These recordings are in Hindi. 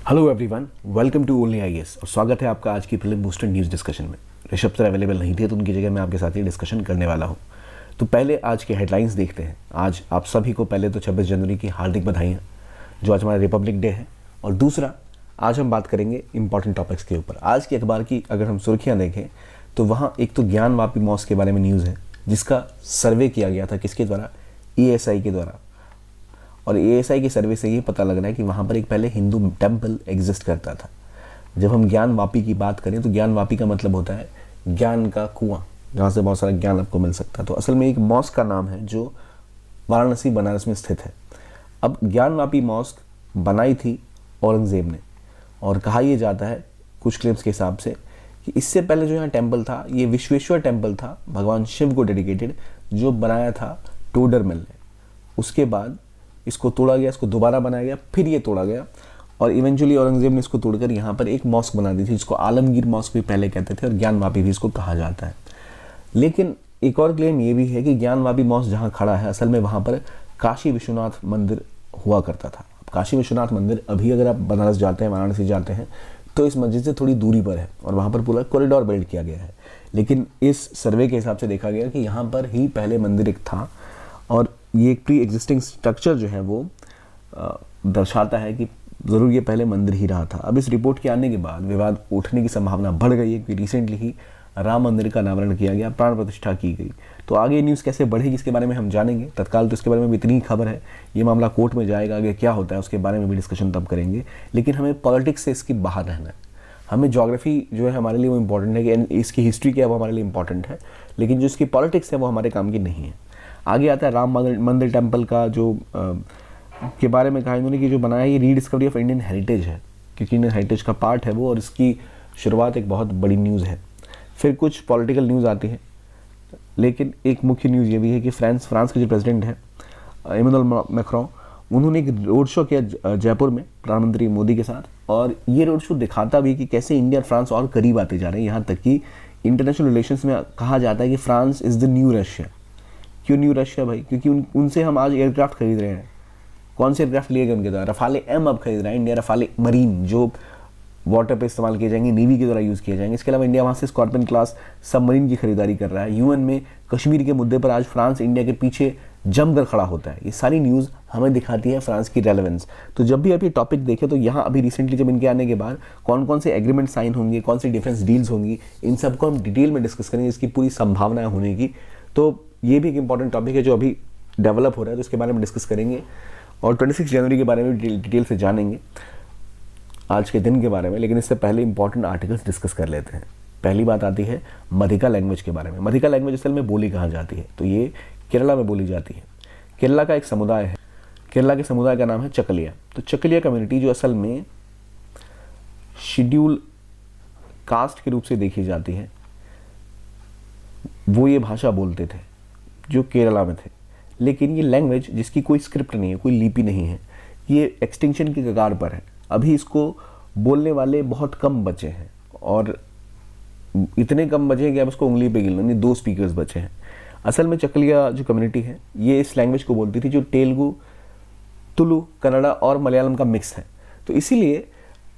Hello everyone, welcome to only IAS और स्वागत है आपका आज की प्रीलिम बूस्टर न्यूज़ डिस्कशन में। ऋषभ सर अवेलेबल नहीं थे तो उनकी जगह मैं आपके साथ ये डिस्कशन करने वाला हूँ। तो पहले आज के हेडलाइंस देखते हैं। आज आप सभी को पहले तो 26 जनवरी की हार्दिक बधाइयाँ, जो आज हमारा रिपब्लिक डे है। और दूसरा, आज हम बात करेंगे इंपॉर्टेंट टॉपिक्स के ऊपर। आज की अखबार की अगर हम सुर्खियाँ देखें तो वहाँ एक तो ज्ञानवापी मॉस्क के बारे में न्यूज़ है, जिसका सर्वे किया गया था किसके द्वारा, एएसआई के द्वारा। और एएसआई की सर्वे से ये पता लग रहा है कि वहाँ पर एक पहले हिंदू टेम्पल एग्जिस्ट करता था। जब हम ज्ञानवापी की बात करें तो ज्ञानवापी का मतलब होता है ज्ञान का कुआं, जहाँ से बहुत सारा ज्ञान आपको मिल सकता है। तो असल में एक मॉस्क का नाम है जो वाराणसी बनारस में स्थित है। अब ज्ञानवापी मॉस्क बनाई थी औरंगज़ेब ने, और कहा यह जाता है कुछ क्लिप्स के हिसाब से कि इससे पहले जो यहाँ टेम्पल था ये विश्वेश्वर टेम्पल था, भगवान शिव को डेडिकेटेड, जो बनाया था टोडरमल ने। उसके बाद इसको तोड़ा गया, इसको दोबारा बनाया गया, फिर ये तोड़ा गया और इवेंचुअली औरंगज़ेब ने इसको तोड़कर यहाँ पर एक मॉस्क बना दी थी, जिसको आलमगीर मॉस्क भी पहले कहते थे और ज्ञानवापी भी इसको कहा जाता है। लेकिन एक और क्लेम ये भी है कि ज्ञानवापी मॉस्क जहाँ खड़ा है असल में वहाँ पर काशी विश्वनाथ मंदिर हुआ करता था। काशी विश्वनाथ मंदिर अभी अगर आप बनारस जाते हैं, वाराणसी जाते हैं, तो इस मस्जिद से थोड़ी दूरी पर है और वहाँ पर पूरा कॉरिडोर बिल्ड किया गया है। लेकिन इस सर्वे के हिसाब से देखा गया कि यहाँ पर ही पहले मंदिर एक था और ये एक प्री एग्जिस्टिंग स्ट्रक्चर जो है वो दर्शाता है कि ज़रूर ये पहले मंदिर ही रहा था। अब इस रिपोर्ट के आने के बाद विवाद उठने की संभावना बढ़ गई है कि रिसेंटली ही राम मंदिर का अनावरण किया गया, प्राण प्रतिष्ठा की गई। तो आगे न्यूज़ कैसे बढ़ेगी इसके बारे में हम जानेंगे। तत्काल तो इसके बारे में भी इतनी ही खबर है, ये मामला कोर्ट में जाएगा, आगे क्या होता है उसके बारे में भी डिस्कशन तब करेंगे। लेकिन हमें पॉलिटिक्स से इसकी बाहर रहना है। हमें ज्योग्राफी जो है हमारे लिए वो इम्पॉर्टेंट है कि इसकी हिस्ट्री क्या है वो हमारे लिए इम्पॉर्टेंट है, लेकिन जो इसकी पॉलिटिक्स है वो हमारे काम की नहीं है। आगे आता है राम मंदिर टेम्पल का जो के बारे में कहा इन्होंने कि जो बनाया है ये रीडिस्कवरी ऑफ इंडियन हेरिटेज है, क्योंकि इंडियन हेरिटेज का पार्ट है वो, और इसकी शुरुआत एक बहुत बड़ी न्यूज़ है। फिर कुछ पॉलिटिकल न्यूज़ आती है, लेकिन एक मुख्य न्यूज़ ये भी है कि फ्रांस के जो प्रेसिडेंट हैं इमैनुअल मैक्रों, उन्होंने एक रोड शो किया जयपुर में प्रधानमंत्री मोदी के साथ। और ये रोड शो दिखाता भी कि कैसे इंडिया और फ्रांस और करीब आते जा रहे हैं। यहाँ तक कि इंटरनेशनल रिलेशंस में कहा जाता है कि France is the new Russia. क्यों न्यू रशिया भाई? क्योंकि उनसे हम आज एयरक्राफ्ट खरीद रहे हैं। कौन से एयरक्राफ्ट लिए गए उनके द्वारा? रफाले एम अब खरीद रहा है इंडिया, रफाले मरीन जो वाटर पे इस्तेमाल किए जाएंगे, नेवी के द्वारा यूज़ किए जाएंगे। इसके अलावा इंडिया वहाँ से स्कॉर्पियन क्लास सबमरीन की खरीदारी कर रहा है। यूएन में कश्मीर के मुद्दे पर आज फ्रांस इंडिया के पीछे जमकर खड़ा होता है। ये सारी न्यूज़ हमें दिखाती है फ्रांस की रेलेवेंस। तो जब भी आप ये टॉपिक देखें तो यहाँ अभी रिसेंटली जब इनके आने के बाद कौन कौन से एग्रीमेंट साइन होंगे, कौन सी डिफेंस डील्स होंगी, इन सबको हम डिटेल में डिस्कस करेंगे, इसकी पूरी संभावनाएं होने की। तो ये भी एक इंपॉर्टेंट टॉपिक है जो अभी डेवलप हो रहा है, तो इसके बारे में डिस्कस करेंगे और 26 जनवरी के बारे में डिटेल से जानेंगे, आज के दिन के बारे में। लेकिन इससे पहले इंपॉर्टेंट आर्टिकल्स डिस्कस कर लेते हैं। पहली बात आती है मधिका लैंग्वेज के बारे में। मधिका लैंग्वेज असल में बोली कहाँ जाती है, तो ये केरला में बोली जाती है। केरला का एक समुदाय है, केरला के समुदाय का नाम है चकलिया। तो चकलिया कम्युनिटी जो असल में शेड्यूल कास्ट के रूप से देखी जाती है, वो ये भाषा बोलते थे जो केरला में थे। लेकिन ये लैंग्वेज जिसकी कोई स्क्रिप्ट नहीं है, कोई लिपि नहीं है, ये एक्सटिंक्शन की कगार पर है। अभी इसको बोलने वाले बहुत कम बचे हैं, और इतने कम बचे हैं कि आप इसको उंगली पे गिन लो, 2 स्पीकर्स बचे हैं। असल में चकलिया जो कम्युनिटी है ये इस लैंग्वेज को बोलती थी जो तेलुगु, तुलु, कन्नड़ा और मलयालम का मिक्स है। तो इसीलिए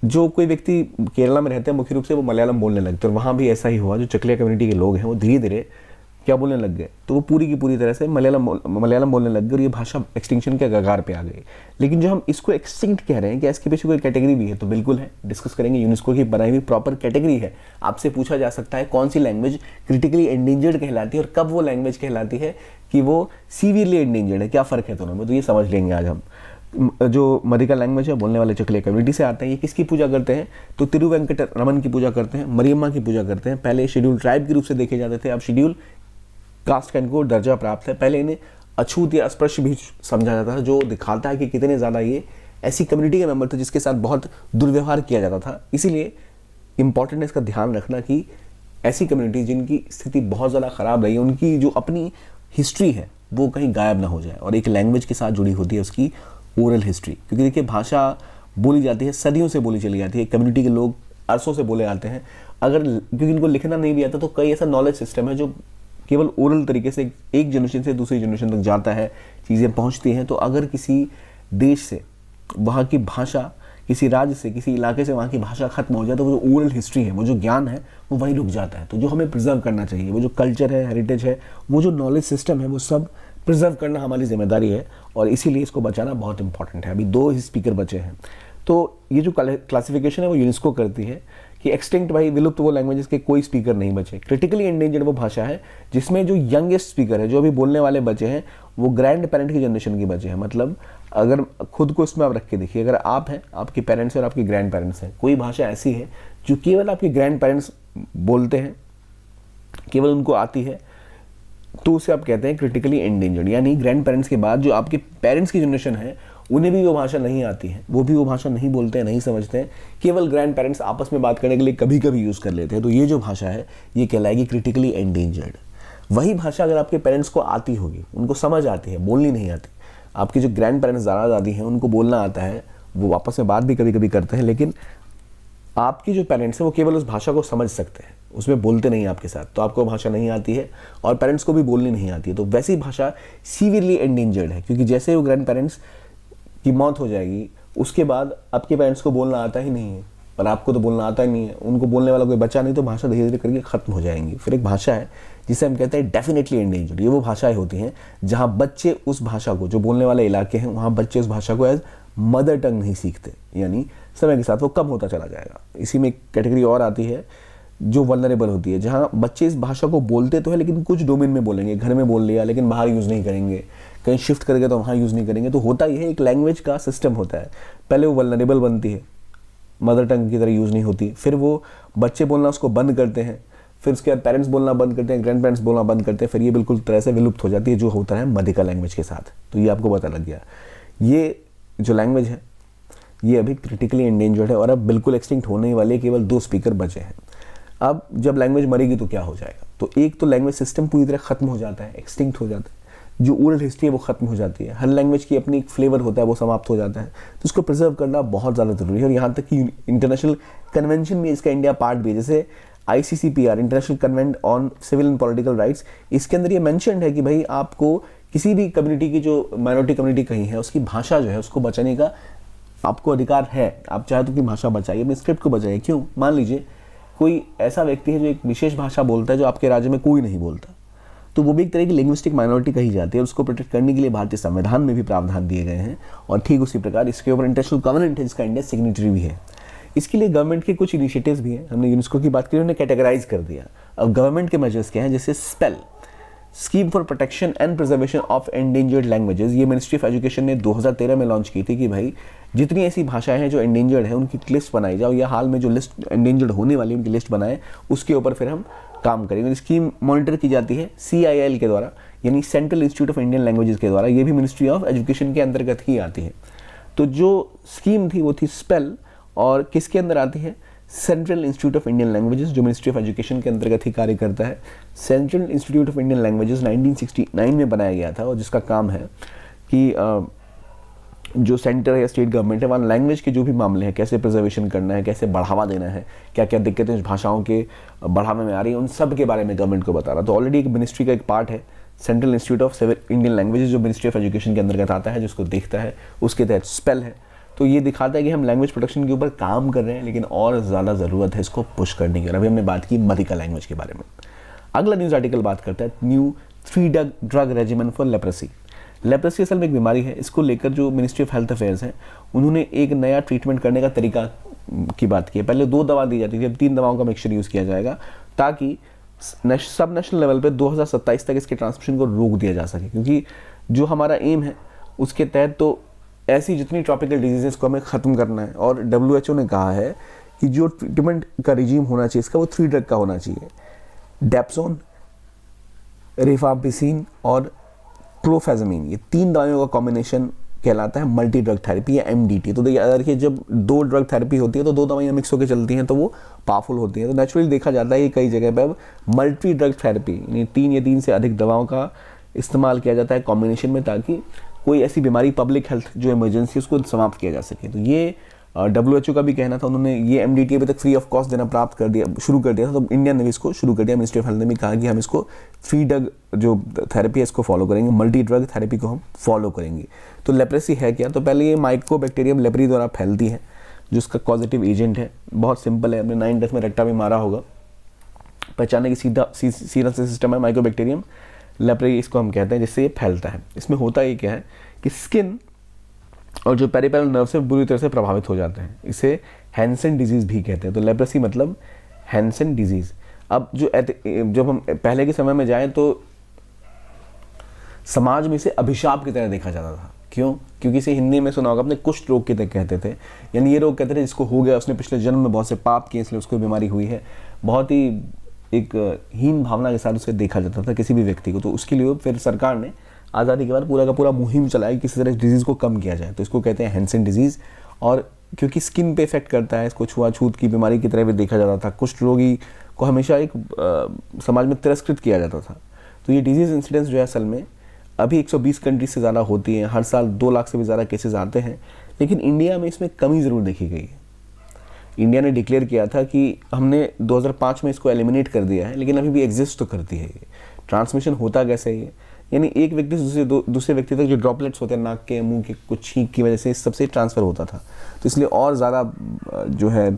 जो कोई व्यक्ति केरला में रहते हैं मुख्य रूप से वो मलयालम बोलने लगते हैं। और वहाँ भी ऐसा ही हुआ, जो चकलिया कम्युनिटी के लोग हैं वो धीरे धीरे क्या बोलने लग गए, तो वो पूरी की पूरी तरह से मलयालम बोलने लग गए और ये भाषा एक्सटिंक्शन के कगार पे आ गई। लेकिन जो हम इसको एक्सटिंक्ट कह रहे हैं, क्या इसके पीछे कोई कैटेगरी भी है? तो बिल्कुल है, डिस्कस करेंगे। यूनेस्को की बनाई हुई प्रॉपर कैटेगरी है। आपसे पूछा जा सकता है कौन सी लैंग्वेज क्रिटिकली एंडेंजर्ड कहलाती है और कब वो लैंग्वेज कहलाती है कि वो सीवियरली एंडेंजर्ड है, क्या फ़र्क है दोनों में, तो ये समझ लेंगे आज हम। जो मधिका लैंग्वेज है बोलने वाले चकलिया कम्युनिटी से आते हैं। ये किसकी पूजा करते हैं? तो तिरुवेंकट रमन की पूजा करते हैं, मरियम्मा की पूजा करते हैं। पहले शेड्यूल ट्राइब के रूप से देखे जाते थे, अब शेड्यूल कास्ट का इनको दर्जा प्राप्त है। पहले इन्हें अछूत या अस्पृश्य भी समझा जाता था, जो दिखाता है कि कितने ज़्यादा ये ऐसी कम्युनिटी के मेंबर थे जिसके साथ बहुत दुर्व्यवहार किया जाता था। इसीलिए इंपॉर्टेंट है इसका ध्यान रखना कि ऐसी कम्युनिटी जिनकी स्थिति बहुत ज़्यादा ख़राब रही है, उनकी जो अपनी हिस्ट्री है वो कहीं गायब ना हो जाए। और एक लैंग्वेज के साथ जुड़ी होती है उसकी ओरल हिस्ट्री, क्योंकि देखिए भाषा बोली जाती है, सदियों से बोली चली जाती है, कम्युनिटी के लोग अरसों से बोले आते हैं। अगर क्योंकि इनको लिखना नहीं भी आता तो कई ऐसा नॉलेज सिस्टम है जो केवल ओरल तरीके से एक जनरेशन से दूसरी जनरेशन तक जाता है, चीज़ें पहुंचती हैं। तो अगर किसी देश से वहाँ की भाषा किसी राज्य से, किसी इलाके से वहाँ की भाषा खत्म हो जाए तो वो जो ओरल हिस्ट्री है, वो जो ज्ञान है, वो वहीं रुक जाता है। तो जो हमें प्रिजर्व करना चाहिए, वो जो कल्चर है, हेरिटेज है, वो जो नॉलेज सिस्टम है, वो सब प्रिजर्व करना हमारी जिम्मेदारी है और इसीलिए इसको बचाना बहुत इंपॉर्टेंट है। अभी 2 ही स्पीकर बचे हैं। तो ये जो क्लासिफिकेशन है वो यूनेस्को करती है कि एक्सटिंक्ट, भाई विलुप्त वो लैंग्वेजेस के कोई स्पीकर नहीं बचे। क्रिटिकली एंडेंजर्ड वो भाषा है जिसमें जो यंगेस्ट स्पीकर है, जो अभी बोलने वाले बचे हैं, वो ग्रैंड पेरेंट की जनरेशन के बचे हैं। मतलब अगर खुद को इसमें आप रख के देखिए, अगर आप हैं, आपके पेरेंट्स और आपके ग्रैंड पेरेंट्स हैं, कोई भाषा ऐसी है जो केवल आपके ग्रैंड पेरेंट्स बोलते हैं, केवल उनको आती है, तो उसे आप कहते हैं क्रिटिकली एंडेंजर्ड। यानी ग्रैंड पेरेंट्स के बाद जो आपके पेरेंट्स की जनरेशन है, उन्हें भी वो भाषा नहीं आती है, वो भी वो भाषा नहीं बोलते हैं, नहीं समझते हैं, केवल ग्रैंड पेरेंट्स आपस में बात करने के लिए कभी कभी यूज़ कर लेते हैं। तो ये जो भाषा है ये कहलाएगी क्रिटिकली एंडेंजर्ड। वही भाषा अगर आपके पेरेंट्स को आती होगी, उनको समझ आती है, बोलनी नहीं आती, आपके जो ग्रैंड पेरेंट्स दादा दादी हैं उनको बोलना आता है, वो आपस में बात भी कभी कभी करते हैं, लेकिन आपकी जो पेरेंट्स हैं वो केवल उस भाषा को समझ सकते हैं, उसमें बोलते नहीं आपके साथ, तो आपको भाषा नहीं आती है और पेरेंट्स को भी बोलनी नहीं आती है। तो वैसी भाषा सीवियरली एंडेंजर्ड है, क्योंकि जैसे वो ग्रैंड पेरेंट्स की मौत हो जाएगी, उसके बाद आपके पेरेंट्स को बोलना आता ही नहीं है और आपको तो बोलना आता ही नहीं है, उनको बोलने वाला कोई बचा नहीं, तो भाषा धीरे धीरे करके खत्म हो जाएंगी। फिर एक भाषा है जिसे हम कहते हैं डेफिनेटली एंडेंजर्ड। ये वो भाषाएं होती हैं जहाँ बच्चे उस भाषा को, जो बोलने वाले इलाके हैं वहाँ बच्चे उस भाषा को एज मदर टंग नहीं सीखते, यानी समय के साथ वो कम होता चला जाएगा। इसी में एक कैटेगरी और आती है जो वल्नरेबल होती है, जहाँ बच्चे इस भाषा को बोलते तो है लेकिन कुछ डोमेन में बोलेंगे, घर में बोल लिया लेकिन बाहर यूज़ नहीं करेंगे, कहीं शिफ्ट करके तो वहाँ यूज़ नहीं करेंगे। तो होता ही है, एक लैंग्वेज का सिस्टम होता है, पहले वो वल्नरेबल बनती है, मदर टंग की तरह यूज़ नहीं होती, फिर वो बच्चे बोलना उसको बंद करते हैं, फिर उसके बाद पेरेंट्स बोलना बंद करते हैं, ग्रैंड पेरेंट्स बोलना बंद करते हैं, फिर ये बिल्कुल तरह से विलुप्त हो जाती है, जो होता है मध्यका लैंग्वेज के साथ। तो ये आपको पता लग गया, ये जो लैंग्वेज है ये अभी क्रिटिकली एंडेंजर्ड है और अब बिल्कुल एक्सटिंक्ट होने वाले केवल 2 स्पीकर बचे हैं। अब जब लैंग्वेज मरेगी तो क्या हो जाएगा? तो एक तो लैंग्वेज सिस्टम पूरी तरह खत्म हो जाता है, एक्सटिंक्ट हो जाता है, जो ओरल हिस्ट्री है वो खत्म हो जाती है, हर लैंग्वेज की अपनी एक फ्लेवर होता है, वो समाप्त हो जाता है। तो इसको प्रिजर्व करना बहुत ज़्यादा जरूरी है और यहाँ तक कि इंटरनेशनल कन्वेंशन में इसका इंडिया पार्ट भी है, जैसे ICCPR, international convent on civil and political rights, इसके अंदर ये मेंशन्ड है कि भाई आपको किसी भी कम्युनिटी की, जो माइनॉरिटी कम्युनिटी कहीं है, उसकी भाषा जो है उसको बचाने का आपको अधिकार है। आप चाहे तो अपनी भाषा बचाइए, अपने स्क्रिप्ट को बचाइए। क्यों? मान लीजिए कोई ऐसा व्यक्ति है जो एक विशेष भाषा बोलता है जो आपके राज्य में कोई नहीं बोलता, तो वो भी एक तरह की लिंग्विस्टिक माइनॉरिटी कही जाती है, उसको प्रोटेक्ट करने के लिए भारतीय संविधान में भी प्रावधान दिए गए हैं। और ठीक उसी प्रकार इसके ऊपर इंटरनेशनल कवेनेंट है जिसका इंडिया सिग्नेटरी भी है। इसके लिए गवर्नमेंट के कुछ इनिशिएटिव्स भी हैं। हमने यूनेस्को की बात की, उन्होंने कैटेगराइज कर दिया। अब गवर्नमेंट के मेजर्स क्या हैं, जैसे spell, scheme for protection and preservation of endangered languages, ये मिनिस्ट्री ऑफ एजुकेशन ने 2013 में लॉन्च की थी कि भाई जितनी ऐसी भाषाएं हैं जो एंडेंजर्ड है उनकी लिस्ट बनाई जाओ, या हाल में जो लिस्ट एंडेंजर्ड होने वाली उनकी लिस्ट बनाए, उसके ऊपर फिर हम काम करेंगे। स्कीम मॉनिटर की जाती है CIL के द्वारा, यानी central institute of Indian languages के द्वारा, ये भी मिनिस्ट्री ऑफ एजुकेशन के अंतर्गत ही आती है। तो जो स्कीम थी वो थी स्पेल, और किसके अंदर आती है? Central institute of Indian languages, जो मिनिस्ट्री ऑफ एजुकेशन के अंतर्गत ही कार्य करता है। Central institute of Indian languages 1969 में बनाया गया था और जिसका काम है कि जो सेंटर है या स्टेट गवर्नमेंट है, वहाँ लैंग्वेज के जो भी मामले हैं, कैसे प्रिजर्वेशन करना है, कैसे बढ़ावा देना है, क्या क्या दिक्कतें उस भाषाओं के बढ़ावे में आ रही है, उन सब के बारे में गवर्नमेंट को बता रहा। तो ऑलरेडी एक मिनिस्ट्री का एक पार्ट है central institute of Indian languages, जो मिनिस्ट्री ऑफ एजुकेशन के अंतर्गत आता है, जिसको देखता है, उसके तहत स्पेल है। तो ये दिखाता है कि हम लैंग्वेज प्रोटेक्शन के ऊपर काम कर रहे हैं, लेकिन और ज़्यादा ज़रूरत है इसको पुश करने की। और अभी हमने बात की मध्यका लैंग्वेज के बारे में। अगला न्यूज़ आर्टिकल बात करता है new 3 drug regimen for leprosy. Leprosy असल में एक बीमारी है, इसको लेकर जो मिनिस्ट्री ऑफ हेल्थ अफेयर्स है उन्होंने एक नया ट्रीटमेंट करने का तरीका की बात की है। पहले 2 दवा दी जाती थी, अब 3 दवाओं का मिक्सचर यूज़ किया जाएगा, ताकि सब नेशनल लेवल पे 2027 तक इसके ट्रांसमिशन को रोक दिया जा सके। क्योंकि जो हमारा एम है उसके तहत तो ऐसी जितनी ट्रॉपिकल डिजीजेस को हमें ख़त्म करना है, और WHO ने कहा है कि जो ट्रीटमेंट का रिजीम होना चाहिए इसका, वो 3 ड्रग का होना चाहिए। डेप्सोन, रिफाम्पिसिन और क्लोफेजामिन, ये 3 दवाइयों का कॉम्बिनेशन कहलाता है मल्टी ड्रग थेरेपी या MDT। तो देखिए जब 2 ड्रग थेरेपी होती है तो 2 दवाइयाँ मिक्स होकर चलती हैं तो वो पावरफुल होती हैं। तो नेचुरली देखा जाता है कि कई जगह पर अब मल्टी ड्रग थेरेपी, यानी 3 या 3 से अधिक दवाओं का इस्तेमाल किया जाता है कॉम्बिनेशन में, ताकि कोई ऐसी बीमारी, पब्लिक हेल्थ जो इमरजेंसी, उसको समाप्त किया जा सके। तो ये WHO का भी कहना था, उन्होंने ये MDT अभी तक फ्री ऑफ कॉस्ट देना शुरू कर दिया था, तो इंडिया ने भी इसको शुरू कर दिया। मिनिस्ट्री ऑफ हेल्थ ने भी कहा कि हम इसको 3 ड्रग जो थेरेपी है इसको फॉलो करेंगे, मल्टी ड्रग थेरेपी को हम फॉलो करेंगे। तो लेप्रेसी है क्या? तो पहले ये माइकोबैक्टीरियम लेप्री द्वारा फैलती है, जो उसका कॉजेटिव एजेंट है, बहुत सिंपल है, हमने 9th में रट्टा भी मारा होगा। पहचानने की सीधा सिस्टम है माइक्रोबैक्टीरियम लेप्रे, इसको हम कहते हैं, जिससे ये फैलता है। इसमें होता ये क्या है कि स्किन और जो पेरिफेरल नर्व से बुरी तरह से प्रभावित हो जाते हैं। इसे हैंसन डिजीज़ भी कहते हैं। तो लेप्रेसी मतलब हैंसन डिजीज़। अब जब हम पहले के समय में जाएं तो समाज में इसे अभिशाप की तरह देखा जाता था। क्यों? क्योंकि इसे हिंदी में सुना होगा आपने, कुष्ठ रोग की तरह कहते थे। यानी ये रोग कहते थे जिसको हो गया उसने पिछले जन्म में बहुत से पाप किए, इसलिए उसको बीमारी हुई है। बहुत ही एक हीन भावना के साथ उसे देखा जाता था किसी भी व्यक्ति को। तो उसके लिए फिर सरकार ने आज़ादी के बाद पूरा का पूरा मुहिम चलाई किसी तरह डिजीज़ को कम किया जाए। तो इसको कहते हैं हैंसन डिजीज़। और क्योंकि स्किन पे इफेक्ट करता है, इसको छुआछूत की बीमारी की तरह भी देखा जाता था। कुष्ठ रोगी को हमेशा एक समाज में तिरस्कृत किया जाता था। तो ये डिजीज़ इंसिडेंस जो है असल में अभी 120 कंट्रीज से ज़्यादा होती हैं। हर साल 2 लाख से भी ज़्यादा केसेस आते हैं। लेकिन इंडिया में इसमें कमी ज़रूर देखी गई है। इंडिया ने डिक्लेयर किया था कि हमने 2005 में इसको एलिमिनेट कर दिया है, लेकिन अभी भी एग्जिस्ट तो करती है। ये ट्रांसमिशन होता कैसे है? यानी एक व्यक्ति से दूसरे व्यक्ति तक जो ड्रॉपलेट्स होते हैं नाक के, मुंह के, कुछ छींक की वजह से इस सबसे ट्रांसफ़र होता था। तो इसलिए और ज़्यादा जो है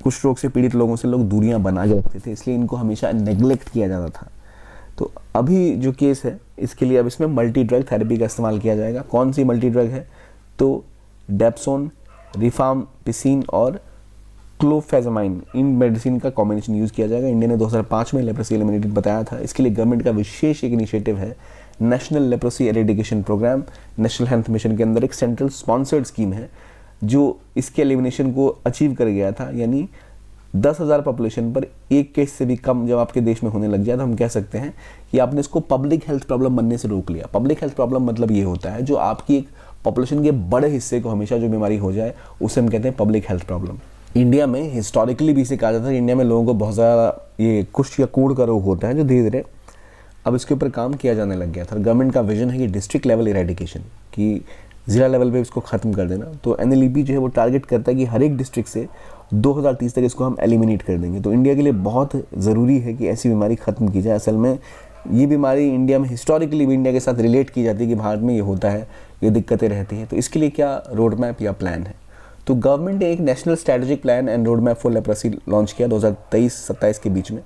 कुष्ठ रोग से पीड़ित लोगों से लोग दूरियां बना के रखते थे, इसलिए इनको हमेशा नेग्लेक्ट किया जाता था। तो अभी जो केस है इसके लिए अब इसमें मल्टी ड्रग थेरेपी का इस्तेमाल किया जाएगा। कौन सी मल्टी ड्रग है? तो डेप्सोन, रिफाम्पिसिन और क्लोफेजामाइन, इन मेडिसिन का कॉम्बिनेशन यूज़ किया जाएगा। इंडिया ने 2005 में लेप्रोसी एलिमिनेटेड बताया था। इसके लिए गवर्नमेंट का विशेष एक इनिशिएटिव है, national leprosy eradication programme. National health mission के अंदर एक सेंट्रल स्पॉन्सर्ड स्कीम है जो इसके एलिमिनेशन को अचीव कर गया था। यानी 10,000 पॉपुलेशन पर एक केस से भी कम जब आपके देश में होने लग जाए तो हम कह सकते हैं कि आपने इसको पब्लिक हेल्थ प्रॉब्लम बनने से रोक लिया। पब्लिक हेल्थ प्रॉब्लम मतलब ये होता है जो आपकी एक पॉपुलेशन के बड़े हिस्से को हमेशा जो बीमारी हो जाए उसे हम कहते हैं पब्लिक हेल्थ प्रॉब्लम। इंडिया में हिस्टोरिकली भी इसे कहा जाता है, इंडिया में लोगों को बहुत ज़्यादा ये कुष्ठ या कोढ़ का रोग होता है जो धीरे धीरे अब इसके ऊपर काम किया जाने लग गया था। गवर्नमेंट का विजन है कि डिस्ट्रिक्ट लेवल इरेडिकेशन, कि ज़िला लेवल पे इसको ख़त्म कर देना। तो NLEP जो है वो टारगेट करता है कि हर एक डिस्ट्रिक्ट से 2030 तक इसको हम एलिमिनेट कर देंगे। तो इंडिया के लिए बहुत ज़रूरी है कि ऐसी बीमारी ख़त्म की जाए। असल में ये बीमारी इंडिया में हिस्टोरिकली भी इंडिया के साथ रिलेट की जाती है कि भारत में ये होता है, ये दिक्कतें रहती हैं। तो इसके लिए क्या रोड मैप या प्लान है? तो गवर्नमेंट ने एक national strategic plan and road map for leprosy launch किया 2023-27 के बीच में,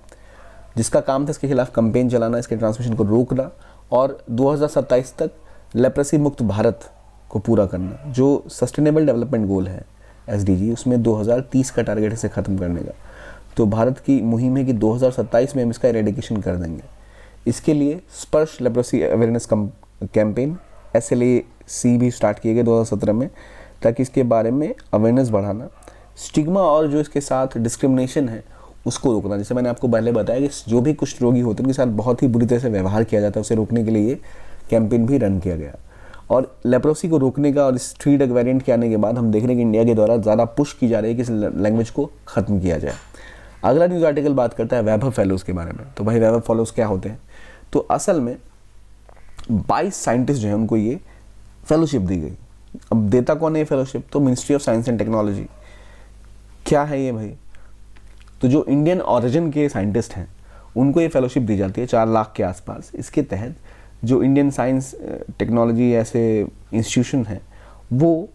जिसका काम था इसके खिलाफ कैंपेन चलाना, इसके ट्रांसमिशन को रोकना और 2027 तक लेप्रोसी मुक्त भारत को पूरा करना। जो सस्टेनेबल डेवलपमेंट गोल है SDG, उसमें 2030 का टारगेट इसे ख़त्म करने का। तो भारत की मुहिम है कि 2027 में हम इसका एरेडिकेशन कर देंगे। इसके लिए स्पर्श लेप्रोसी अवेयरनेस कैंपेन SLAC भी स्टार्ट किए गए 2017 में, ताकि इसके बारे में अवेयरनेस बढ़ाना, स्टिग्मा और जो इसके साथ डिस्क्रिमिनेशन है उसको रोकना। जैसे मैंने आपको पहले बताया कि जो भी कुष्ठ रोगी होते हैं उनके साथ बहुत ही बुरी तरह से व्यवहार किया जाता है, उसे रोकने के लिए ये कैंपेन भी रन किया गया। और लेप्रोसी को रोकने का और इस 3 ड्रग वेरिएंट के आने के बाद हम देख रहे हैं कि इंडिया के द्वारा ज़्यादा पुश की जा रही है कि इस लैंग्वेज को ख़त्म किया जाए। अगला न्यूज़ आर्टिकल बात करता है वैभव फेलोज़ के बारे में। तो भाई वैभव फेलोज़ क्या होते हैं? तो असल में 22 साइंटिस्ट जो हैं उनको ये फेलोशिप दी गई। अब देता कौन है ये फेलोशिप? तो ministry of science and technology. क्या है ये भाई? तो जो इंडियन ओरिजिन के साइंटिस्ट हैं उनको ये फेलोशिप दी जाती है 4 लाख के आसपास। इसके तहत जो इंडियन साइंस टेक्नोलॉजी ऐसे इंस्टीट्यूशन हैं वो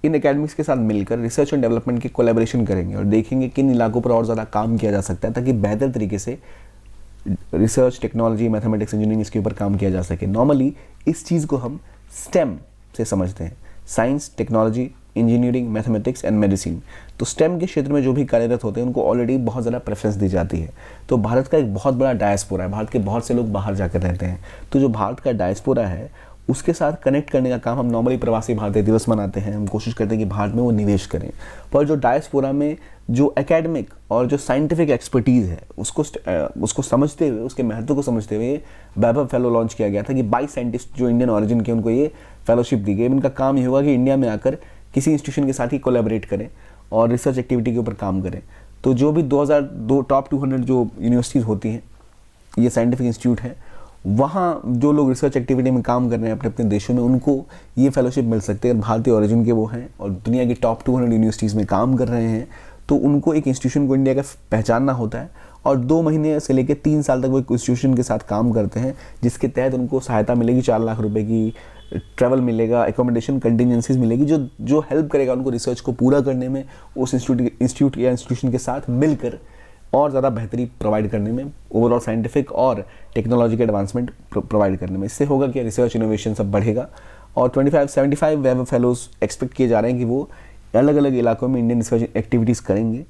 इन एकेडमिक्स के साथ मिलकर रिसर्च एंड डेवलपमेंट की कोलैबोरेशन करेंगे और देखेंगे किन इलाकों पर और ज़्यादा काम किया जा सकता है ताकि बेहतर तरीके से रिसर्च, टेक्नोलॉजी, मैथमेटिक्स, इंजीनियरिंग इसके ऊपर काम किया जा सके। नॉर्मली इस चीज़ को हम स्टेम से समझते हैं, science, technology, engineering, mathematics and medicine. तो स्टेम के क्षेत्र में जो भी कार्यरत होते हैं उनको ऑलरेडी बहुत ज़्यादा प्रेफरेंस दी जाती है। तो भारत का एक बहुत बड़ा डायस्पोरा है, भारत के बहुत से लोग बाहर जाकर रहते हैं। तो जो भारत का डायस्पोरा है उसके साथ कनेक्ट करने का काम हम नॉर्मली प्रवासी भारतीय दिवस मनाते हैं, हम कोशिश करते हैं कि भारत में वो निवेश करें। पर जो डायस्पोरा में जो एकेडमिक और जो साइंटिफिक एक्सपर्टीज़ है उसको समझते हुए, उसके महत्व को समझते हुए वैभव फेलो लॉन्च किया गया था कि 22 साइंटिस्ट जो इंडियन ओरिजिन के उनको ये फेलोशिप दी गई। इनका काम ये होगा कि इंडिया में आकर किसी इंस्टीट्यूशन के साथ ही कोलैबोरेट करें और रिसर्च एक्टिविटी के ऊपर काम करें। तो जो भी 2002 टॉप 200 जो यूनिवर्सिटीज़ होती हैं, ये साइंटिफिक इंस्टीट्यूट हैं, वहाँ जो लोग रिसर्च एक्टिविटी में काम कर रहे हैं अपने अपने देशों में, उनको ये फेलोशिप मिल सकते हैं। भारतीय ओरिजिन के वो हैं और दुनिया की टॉप 200 यूनिवर्सिटीज़ में काम कर रहे हैं, तो उनको एक इंस्टीट्यूशन को इंडिया का पहचानना होता है और 2 महीने से लेकर 3 साल तक वो एक इंस्टीट्यूशन के साथ काम करते हैं, जिसके तहत उनको सहायता मिलेगी 4 लाख रुपए की ट्रैवल मिलेगा, एकोमोडेशन कंटिजेंसीज मिलेगी, जो जो हेल्प करेगा उनको रिसर्च को पूरा करने में, उस इंस्टीट्यूट या इंस्टीट्यूशन के साथ मिलकर और ज़्यादा बेहतरी प्रोवाइड करने में, ओवरऑल साइंटिफिक और टेक्नोलॉजी के एडवांसमेंट प्रोवाइड करने में। इससे होगा कि रिसर्च इनोवेशन सब बढ़ेगा। और 25-75 वेब फेलोज एक्सपेक्ट किए जा रहे हैं कि वो अलग अलग इलाकों में इंडियन रिसर्च एक्टिविटीज़ करेंगे।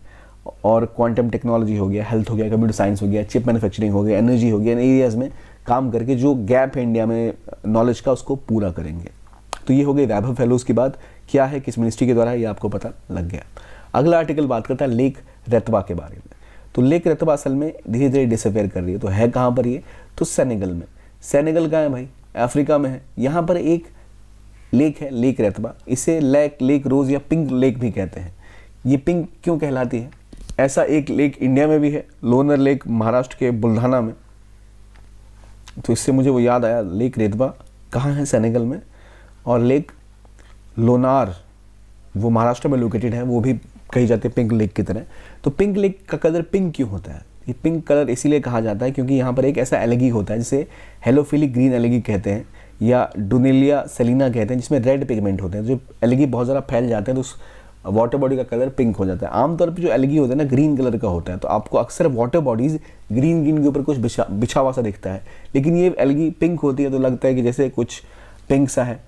और क्वांटम टेक्नोलॉजी हो गया, हेल्थ हो गया, कंप्यूटर साइंस हो गया, चिप मैन्युफैक्चरिंग हो गया, एनर्जी हो गया, इन एरियाज़ में काम करके जो गैप है इंडिया में नॉलेज का, उसको पूरा करेंगे। तो ये हो गई वैभव फेलोज़ की बात। क्या है, किस मिनिस्ट्री के द्वारा, ये आपको पता लग गया। अगला आर्टिकल बात करता है लेक रतबा के बारे में। तो लेक रतबा असल में धीरे धीरे डिसअपेयर कर रही है। तो है कहाँ पर ये? तो सेनेगल में। सेनेगल कहाँ है भाई? अफ्रीका में है। यहाँ पर एक लेक है, लेक रतबा। इसे लेक रोज़ या पिंक लेक भी कहते हैं। ये पिंक क्यों कहलाती है? ऐसा एक लेक इंडिया में भी है, लोनर लेक, महाराष्ट्र के बुल्ढाना में। तो इससे मुझे वो याद आया, लेक रतबा कहाँ है? सेनेगल में। और लेक लोनार वो महाराष्ट्र में लोकेटेड है, वो भी कही जाती है पिंक लेक की तरह। तो पिंक लेक का कलर पिंक क्यों होता है? ये पिंक कलर इसीलिए कहा जाता है क्योंकि यहाँ पर एक ऐसा एलगी होता है जिसे हेलोफिलिक ग्रीन एलगी कहते हैं या डुनेलिया सेलिना कहते हैं, जिसमें रेड पिगमेंट होते हैं। जो एलगी बहुत ज़्यादा फैल जाते हैं तो उस वाटर बॉडी का कलर पिंक हो जाता है। आमतौर पर जो एलगी होता है ना, ग्रीन कलर का होता है। तो आपको अक्सर वाटर बॉडीज़ ग्रीन ग्रीन के ऊपर कुछ बिछा हुआ सा दिखता है, लेकिन ये एलगी पिंक होती है तो लगता है कि जैसे कुछ पिंक सा है।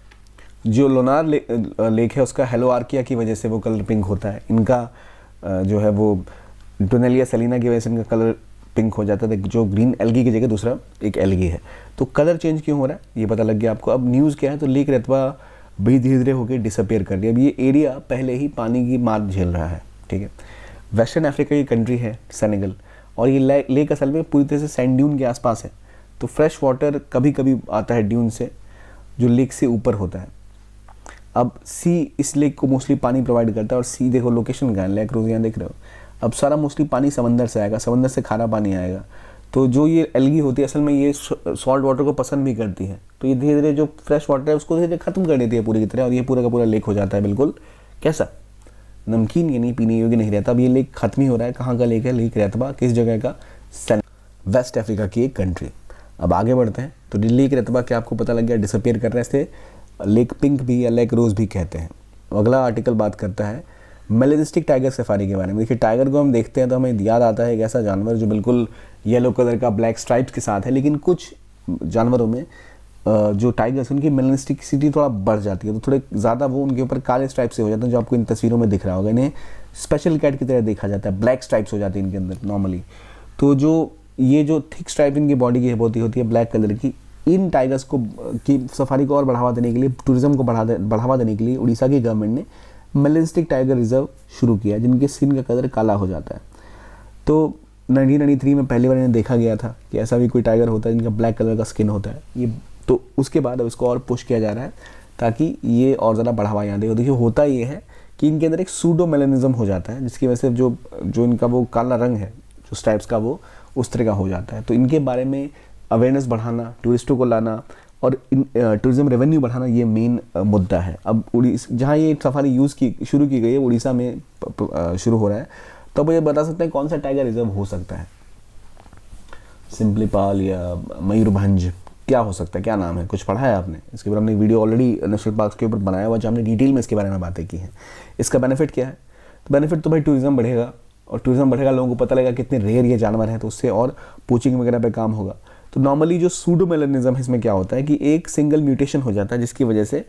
जो लोनार लेक है उसका हेलोआर्किया की वजह से वो कलर पिंक होता है। इनका जो है वो डोनेलिया सेलिना की वजह से इनका कलर पिंक हो जाता है, जो ग्रीन एल्गी की जगह दूसरा एक एल्गी है। तो कलर चेंज क्यों हो रहा है ये पता लग गया आपको। अब न्यूज़ क्या है? तो लेक रतबा भी धीरे धीरे होकर डिसअपेयर कर रही है। अब ये एरिया पहले ही पानी की मार झेल रहा है, ठीक है। वेस्टर्न अफ्रीका की कंट्री है सेनेगल, और ये लेक असल में पूरी तरह से सैंड ड्यून के आसपास है। तो फ्रेश वाटर कभी कभी आता है ड्यून से, जो लेक से ऊपर होता है। अब सी इस लेक को मोस्टली पानी प्रोवाइड करता है, और सी देखो लोकेशन कहाँ है, लेक रोज यहाँ देख रहे हो। अब सारा मोस्टली पानी समंदर से आएगा, समंदर से खारा पानी आएगा। तो जो ये एल्गी होती है असल में ये सॉल्ट वाटर को पसंद भी करती है, तो ये धीरे धीरे जो फ्रेश वाटर है उसको धीरे धीरे खत्म कर देती है पूरी की तरह, और ये पूरा का पूरा लेक हो जाता है बिल्कुल कैसा, नमकीन, यानी पीने योग्य नहीं रहता। अब ये लेक खत्म ही हो रहा है। कहाँ का लेक है? लेक रतबा। किस जगह का? वेस्ट अफ्रीका की एक कंट्री। अब आगे बढ़ते हैं। तो लेक रतबा क्या आपको पता लग गया? डिसअपियर कर रहे थे। लेक पिंक भी या लेक रोज भी कहते हैं। अगला आर्टिकल बात करता है मेलेरिस्टिक टाइगर सफारी के बारे में। देखिए, टाइगर को हम देखते हैं तो हमें याद आता है एक ऐसा जानवर जो बिल्कुल येलो कलर का ब्लैक स्ट्राइप्स के साथ है, लेकिन कुछ जानवरों में जो टाइगर्स उनकी मेलेरिस्टिसिटी थोड़ा बढ़ जाती है, तो थोड़े ज़्यादा वो उनके ऊपर काले स्ट्राइप से हो जाते हैं, जो आपको इन तस्वीरों में दिख रहा होगा। इन्हें स्पेशल कैट की तरह देखा जाता है, ब्लैक स्ट्राइप्स हो जाती है इनके अंदर नॉर्मली। तो जो ये जो थिक स्ट्राइप इनकी बॉडी की होती है ब्लैक कलर की, इन टाइगर्स को की सफारी को और बढ़ावा देने के लिए, टूरिज्म को बढ़ावा देने के लिए उड़ीसा की गवर्नमेंट ने मेलेरिस्टिक टाइगर रिजर्व शुरू किया, जिनके स्किन का कलर काला हो जाता है। तो 1993 में पहली बार इन्हें देखा गया था कि ऐसा भी कोई टाइगर होता है जिनका ब्लैक कलर का स्किन होता है। ये तो उसके बाद अब इसको और पुश किया जा रहा है ताकि ये और ज़्यादा बढ़ावा यहाँ दे। देखिए, होता ये है कि इनके अंदर एक सूडो मेलेनिज्म हो जाता है, जिसकी वजह से जो इनका वो काला रंग है जो स्ट्राइप्स का, वो उस तरह का हो जाता है। तो इनके बारे में अवेयरनेस बढ़ाना, टूरिस्टों को लाना और टूरिज्म रेवेन्यू बढ़ाना, ये मेन मुद्दा है। अब जहाँ ये सफारी शुरू की गई है उड़ीसा में शुरू हो रहा है। तो अब ये बता सकते हैं कौन सा टाइगर रिजर्व हो सकता है? सिम्पलीपाल या मयूरभंज, क्या हो सकता है? क्या नाम है? कुछ पढ़ा है आपने इसके ऊपर? हमने एक वीडियो ऑलरेडी नेशनल पार्क के ऊपर बनाया हुआ, जो हमने डिटेल में इसके बारे में बातें की हैं। इसका बेनिफिट क्या है? तो बेनिफिट तो भाई टूरिज्म बढ़ेगा, और टूरिज्म बढ़ेगा, लोगों को पता लगेगा कितने रेयर ये जानवर हैं, तो उससे और पोचिंग वगैरह पे काम होगा। तो नॉर्मली जो सूडोमेलेनिज्म है, इसमें क्या होता है कि एक सिंगल म्यूटेशन हो जाता है, जिसकी वजह से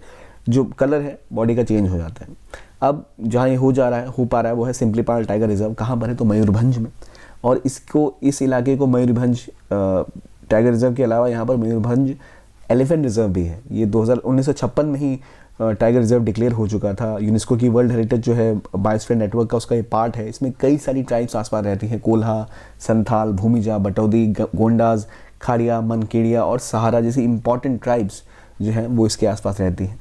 जो कलर है बॉडी का चेंज हो जाता है। अब जहाँ ये हो पा रहा है वो है सिम्पलीपाल टाइगर रिजर्व। कहाँ पर है? तो मयूरभंज में। और इस इलाके को मयूरभंज टाइगर रिजर्व के अलावा यहाँ पर मयूरभंज एलिफेंट रिजर्व भी है। ये 1956 में ही टाइगर रिजर्व डिक्लेयर हो चुका था। यूनेस्को की वर्ल्ड हेरिटेज जो है बायोस्फीयर नेटवर्क का, उसका ये पार्ट है। इसमें कई सारी ट्राइब्स आसपास रहती हैं, कोल्हा, संथाल, भूमिजा, बटौदी, गोंडाज, खाड़िया, मनकेड़िया और सहारा जैसी इंपॉर्टेंट ट्राइब्स जो हैं वो इसके आसपास रहती हैं।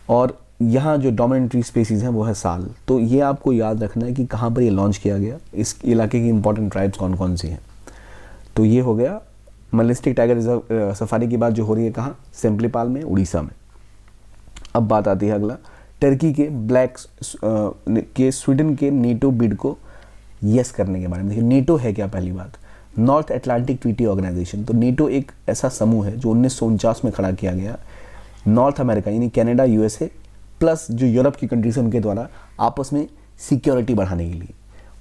और यहाँ जो डोमिनेंट ट्री स्पीसीज़ हैं वो है साल। तो ये आपको याद रखना है कि कहाँ पर ये लॉन्च किया गया, इस इलाके की इंपॉर्टेंट ट्राइब्स कौन कौन सी हैं। तो ये हो गया मेलेरिस्टिक टाइगर रिजर्व सफारी की बात जो हो रही है कहाँ? सिम्पलीपाल में, उड़ीसा में। अब बात आती है अगला टर्की के स्वीडन के नेटो बिड को यस करने के बारे में। देखिए, नेटो है क्या? पहली बात, नॉर्थ अटलांटिक ट्रीटी ऑर्गेनाइजेशन। तो नेटो एक ऐसा समूह है जो 1949 में खड़ा किया गया। नॉर्थ अमेरिका यानी कनाडा, यूएसए प्लस जो यूरोप की कंट्रीज हैं उनके द्वारा आपस में सिक्योरिटी बढ़ाने के लिए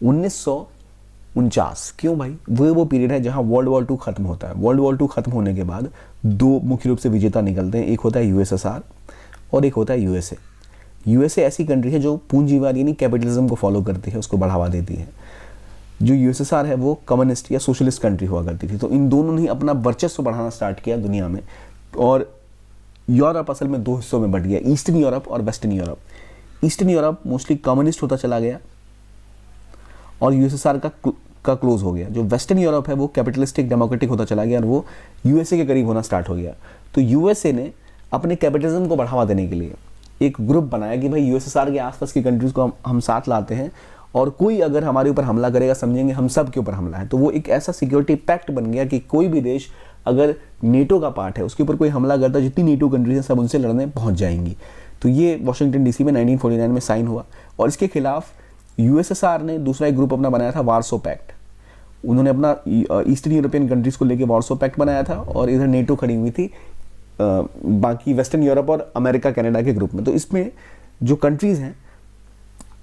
1949। क्यों भाई? वो पीरियड है जहां वर्ल्ड वॉर 2 खत्म होता है। वर्ल्ड वॉर 2 खत्म होने के बाद दो मुख्य रूप से विजेता निकलते हैं, एक होता है यूएसएसआर और एक होता है यूएसए। यूएसए ऐसी कंट्री है जो पूंजीवाद यानी कैपिटलिज्म को फॉलो करती है, उसको बढ़ावा देती है। जो यूएसएसआर है वो कम्युनिस्ट या सोशलिस्ट कंट्री हुआ करती थी। तो इन दोनों ने अपना वर्चस्व बढ़ाना स्टार्ट किया दुनिया में, और यूरोप असल में 2 हिस्सों में बट गया, ईस्टर्न यूरोप और western Europe. Eastern Europe mostly communist होता चला गया और यूएसएसआर का क्लोज हो गया। जो वेस्टर्न यूरोप है वो कैपिटलिस्टिक डेमोक्रेटिक होता चला गया और वो यूएसए के करीब होना स्टार्ट हो गया। तो यूएसए ने अपने कैपिटलिज्म को बढ़ावा देने के लिए एक ग्रुप बनाया कि भाई यूएसएसआर के आसपास की कंट्रीज को हम साथ लाते हैं, और कोई अगर हमारे ऊपर हमला करेगा समझेंगे हम सब के ऊपर हमला है। तो वो एक ऐसा सिक्योरिटी पैक्ट बन गया कि कोई भी देश अगर नेटो का पार्ट है उसके ऊपर कोई हमला करता, जितनी नेटो कंट्रीज हैं सब उनसे लड़ने पहुंच जाएंगी। तो ये वाशिंगटन डीसी में 1949 में साइन हुआ, और इसके खिलाफ यूएसएसआर ने दूसरा एक ग्रुप अपना बनाया था, वार्सो पैक्ट। उन्होंने अपना ईस्टर्न यूरोपियन कंट्रीज को लेकर वार्सो पैक्ट बनाया था, और इधर नेटो खड़ी हुई थी बाकी वेस्टर्न यूरोप और अमेरिका कनाडा के ग्रुप में। तो इसमें जो कंट्रीज हैं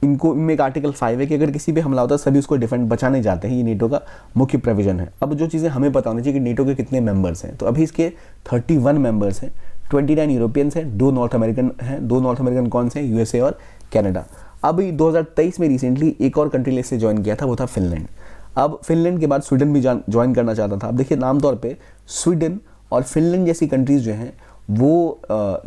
इनमें एक आर्टिकल 5 है कि अगर किसी पे हमला होता है सभी उसको डिफेंड बचाने जाते हैं। ये नेटो का मुख्य प्रोविजन है। अब जो चीज़ें हमें पता होनी चाहिए कि नेटो के कितने मेंबर्स हैं, तो अभी इसके 31 मेंबर्स हैं, 29 यूरोपियंस हैं, 2 नॉर्थ अमेरिकन हैं। 2 नॉर्थ अमेरिकन कौन से हैं? यूएसए और कनाडा। अब 2023 में रिसेंटली एक और कंट्री ने इसे ज्वाइन किया था, वो था फिनलैंड। अब फिनलैंड के बाद स्वीडन भी ज्वाइन करना चाहता था। अब देखिए नाम तौर पे स्वीडन और फिनलैंड जैसी कंट्रीज जो हैं वो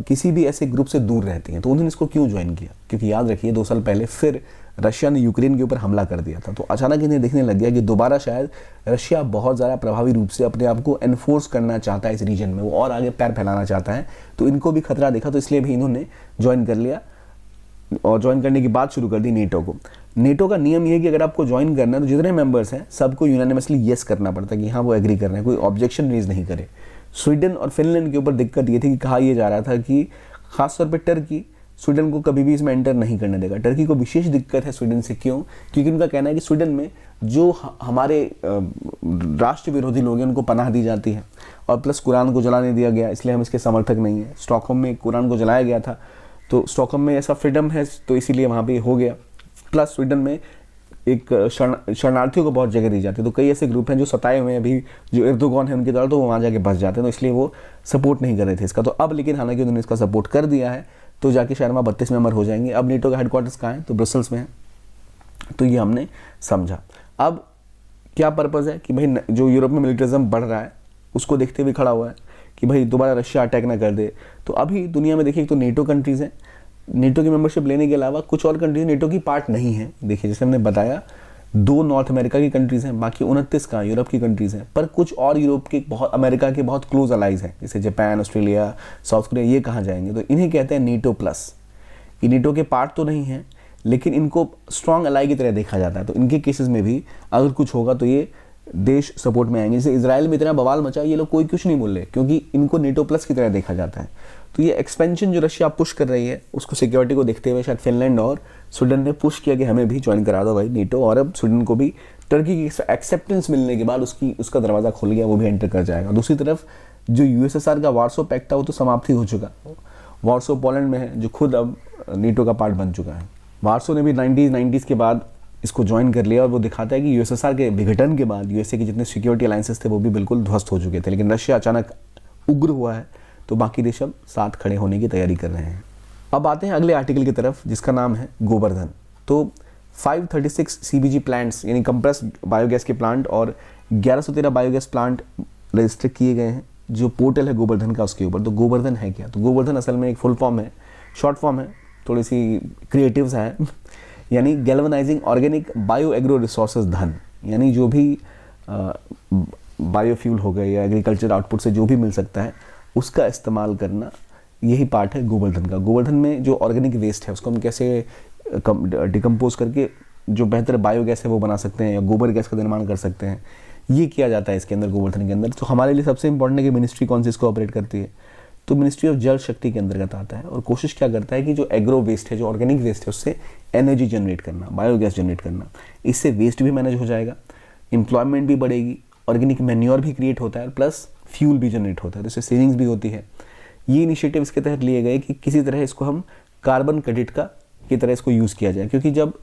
किसी भी ऐसे ग्रुप से दूर रहती हैं। तो उन्होंने इसको क्यों ज्वाइन किया? क्योंकि याद रखिए 2 साल पहले फिर रशिया ने यूक्रेन के ऊपर हमला कर दिया था। तो अचानक इन्हें देखने लग गया कि दोबारा शायद रशिया बहुत ज़्यादा प्रभावी रूप से अपने आप को एनफोर्स करना चाहता है इस रीजन में, वो और आगे पैर फैलाना चाहता है। तो इनको भी खतरा देखा, तो इसलिए भी इन्होंने ज्वाइन कर लिया, और ज्वाइन करने की बात शुरू कर दी नेटो को। नेटो का नियम यह है कि अगर आपको ज्वाइन करना है तो जितने मेंबर्स हैं सबको यूनानिमसली येस करना पड़ता है कि हाँ वो एग्री कर रहे हैं, कोई ऑब्जेक्शन रेज नहीं करे। स्वीडन और फिनलैंड के ऊपर दिक्कत ये थी कि कहा यह जा रहा था कि खासतौर पर टर्की स्वीडन को कभी भी इसमें एंटर नहीं करने देगा। टर्की को विशेष दिक्कत है स्वीडन से। क्यों? क्योंकि उनका कहना है कि स्वीडन में जो हमारे राष्ट्र विरोधी लोग हैं उनको पनाह दी जाती है, और प्लस कुरान को जलाने दिया गया, इसलिए हम इसके समर्थक नहीं हैं। स्टॉकहोम में कुरान को जलाया गया था, तो स्टॉकहोम में ऐसा फ्रीडम है तो इसीलिए वहाँ पे हो गया। प्लस स्वीडन में एक शरणार्थियों को बहुत जगह दी जाती है। तो कई ऐसे ग्रुप हैं जो सताए हुए हैं अभी, जो एर्दोगान है उनके द्वारा, तो वो वहाँ जाके बस जाते हैं, तो इसलिए वो सपोर्ट नहीं कर रहे थे इसका। तो अब लेकिन हालांकि उन्होंने इसका सपोर्ट कर दिया है, तो जाके शायद वहाँ 32 मेंबर हो जाएंगे। अब नेटो का हेडक्वार्टर्स कहाँ है? तो ब्रसल्स में है। तो ये हमने समझा। अब क्या पर्पज़ है कि भाई जो यूरोप में मिलिटरिज्म बढ़ रहा है उसको देखते हुए खड़ा हुआ है कि भाई दोबारा रशिया अटैक ना कर दे। तो अभी दुनिया में देखिए तो नेटो कंट्रीज़ हैं, नेटो की मेंबरशिप लेने के अलावा कुछ और कंट्रीज नेटो की पार्ट नहीं है। देखिए जैसे हमने बताया 2 नॉर्थ अमेरिका की कंट्रीज़ हैं, बाकी 29 कहाँ यूरोप की कंट्रीज़ हैं। पर कुछ और यूरोप के बहुत, अमेरिका के बहुत क्लोज अलाइज हैं, जैसे जापान, ऑस्ट्रेलिया, साउथ कोरिया, ये कहाँ जाएंगे? तो इन्हें कहते हैं नेटो प्लस। ये नेटो के पार्ट तो नहीं है, लेकिन इनको स्ट्रॉन्ग अलाई की तरह देखा जाता है। तो इनके केसेस में भी अगर कुछ होगा तो ये देश सपोर्ट में आएंगे। जैसे इजराइल में इतना बवाल मचा, ये लोग कोई कुछ नहीं बोल रहे क्योंकि इनको नेटो प्लस की तरह देखा जाता है। तो ये एक्सपेंशन जो रशिया पुश कर रही है उसको सिक्योरिटी को देखते हुए शायद फिनलैंड और स्वीडन ने पुश किया कि हमें भी ज्वाइन करा दो भाई नेटो। और अब स्वीडन को भी टर्की की एक्सेप्टेंस मिलने के बाद उसका दरवाज़ा खुल गया, वो भी एंटर कर जाएगा। दूसरी तरफ जो यूएसएसआर का वार्सो पैक्ट था वो तो समाप्ति हो चुका। वार्सो पोलैंड में है जो खुद अब नेटो का पार्ट बन चुका है। वार्सो ने भी 90s के बाद इसको ज्वाइन कर लिया, और वो दिखाता है कि यूएसएसआर के विघटन के बाद यूएसए के जितने सिक्योरिटी अलायंसेस थे वो भी बिल्कुल ध्वस्त हो चुके थे। लेकिन रशिया अचानक उग्र हुआ है, तो बाकी देश अब साथ खड़े होने की तैयारी कर रहे हैं। अब आते हैं अगले आर्टिकल की तरफ जिसका नाम है गोवर्धन। तो 536 सीबीजी प्लांट्स यानी कंप्रेस्ड बायोगैस के प्लांट और 1113 बायोगैस प्लांट रजिस्टर किए गए हैं जो पोर्टल है गोवर्धन का उसके ऊपर। तो गोवर्धन है क्या? तो गोवर्धन असल में एक फुल फॉर्म है, शॉर्ट फॉर्म है, थोड़ी सी क्रिएटिव्स है यानी galvanising organic bio agro resources धन, यानी जो भी बायोफ्यूल हो गए या एग्रीकल्चर आउटपुट से जो भी मिल सकता है उसका इस्तेमाल करना, यही पार्ट है गोवर्धन का। गोवर्धन में जो ऑर्गेनिक वेस्ट है उसको हम कैसे डिकम्पोज करके जो बेहतर बायोगैस है वो बना सकते हैं या गोबर गैस का निर्माण कर सकते हैं, ये किया जाता है इसके अंदर गोवर्धन के अंदर। तो हमारे लिए सबसे इंपॉर्टेंट है कि मिनिस्ट्री कौन सी इसको ऑपरेट करती है, तो मिनिस्ट्री ऑफ जल शक्ति के अंतर्गत आता है और कोशिश क्या करता है कि जो एग्रो वेस्ट है, जो ऑर्गेनिक वेस्ट है, उससे एनर्जी जनरेट करना, बायोगैस जनरेट करना। इससे वेस्ट भी मैनेज हो जाएगा, एम्प्लॉयमेंट भी बढ़ेगी, ऑर्गेनिक मैन्योर भी क्रिएट होता है, प्लस फ्यूल भी जनरेट होता है, तो इससे सेविंग्स भी होती है। ये इनिशिएटिव इसके तहत लिए गए कि किसी तरह इसको हम कार्बन क्रेडिट की तरह इसको यूज़ किया जाए, क्योंकि जब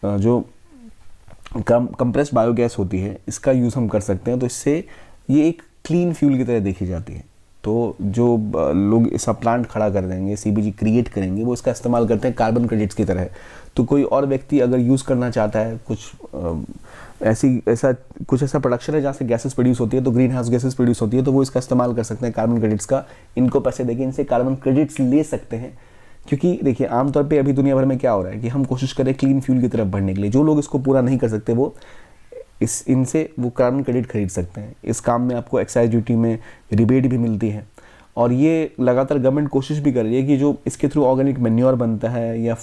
जो कंप्रेस्ड बायोगैस होती है इसका यूज़ हम कर सकते हैं तो इससे ये एक क्लीन फ्यूल की तरह देखी जाती है। तो जो लोग ऐसा प्लांट खड़ा कर देंगे, सीबीजी क्रिएट करेंगे, वो इसका इस्तेमाल करते हैं कार्बन क्रेडिट्स की तरह। तो कोई और व्यक्ति अगर यूज़ करना चाहता है कुछ ऐसा प्रोडक्शन है जहाँ से गैसेस प्रोड्यूस होती है, तो ग्रीन हाउस गैसेस प्रोड्यूस होती है, तो वो इसका इस्तेमाल कर सकते हैं कार्बन क्रेडिट्स का। इनको पैसे देके इनसे कार्बन क्रेडिट्स ले सकते हैं, क्योंकि देखिए आमतौर पे अभी दुनिया भर में क्या हो रहा है कि हम कोशिश करें क्लीन फ्यूल की तरफ बढ़ने के लिए। जो लोग इसको पूरा नहीं कर सकते वो इनसे वो कार्बन क्रेडिट खरीद सकते हैं। इस काम में आपको एक्साइज ड्यूटी में रिबेट भी मिलती है, और ये लगातार गवर्नमेंट कोशिश भी कर रही है कि जो इसके थ्रू ऑर्गेनिक मैन्योर बनता है या